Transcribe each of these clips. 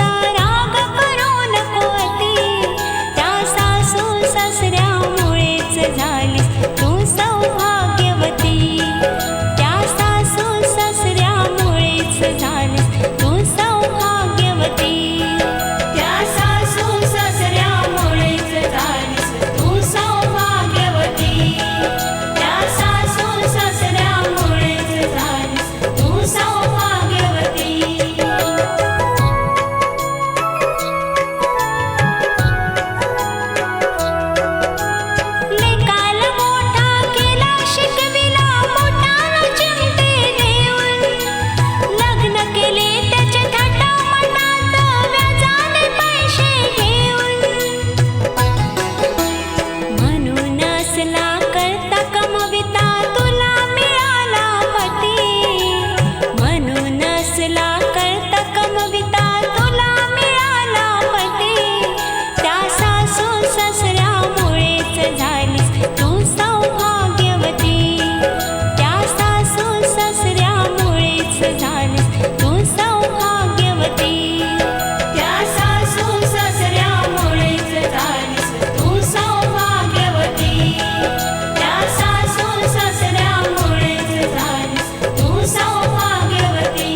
सुनता राग करू नको अती, त्या सासू सासऱ्यामुळेच झालीस तू सौभाग्यवती, त्या सासू सासऱ्यामुळेच झालीस तू सौभाग्यवती, त्या सासू सासऱ्यामुळेच झालीस तू सौभाग्यवती, त्या सासू सासऱ्यामुळेच झालीस तू सौभाग्यवती. लेकाला मोठा केला शिकविला मोठाला चिमटे देऊन, लग्न केले त्याचे थाटामाटात व्याजाने पैसे घेऊन, म्हणून असला करता कमविता तुला मिळाला पती, म्हणून असला करता कमविता तुला मिळाला पती, त्या सासू सासऱ्यामुळेच झालीस तू सौभाग्यवती, त्या सासू सासऱ्यामुळेच झालीस तू सौभाग्यवती, त्या सासू सासऱ्यामुळेच झालीस तू सौभाग्यवती, त्या सासू सासऱ्यामुळेच झालीस तू सौभाग्यवती.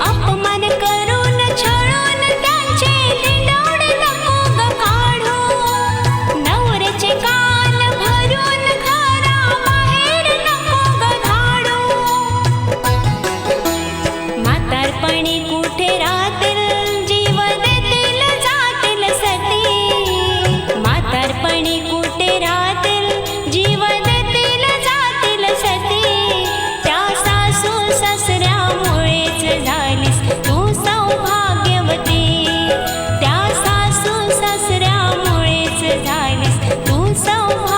अपमान करून छळून त्यांचे लिंडोडे नको ग काढू, नवऱ्याचे कान भरून घरा बाहेर नको ग धाडू, म्हातारपणी कुठे राहतील जीव देतील जातील सती, म्हातारपणी कुठे राहतील जीव देतील जातील सती, त्या सासू सासऱ्यामुळेच झालीस तू सौभाग्यवती, त्या सासू सासऱ्यामुळेच झालीस तू सौभाग्यवती.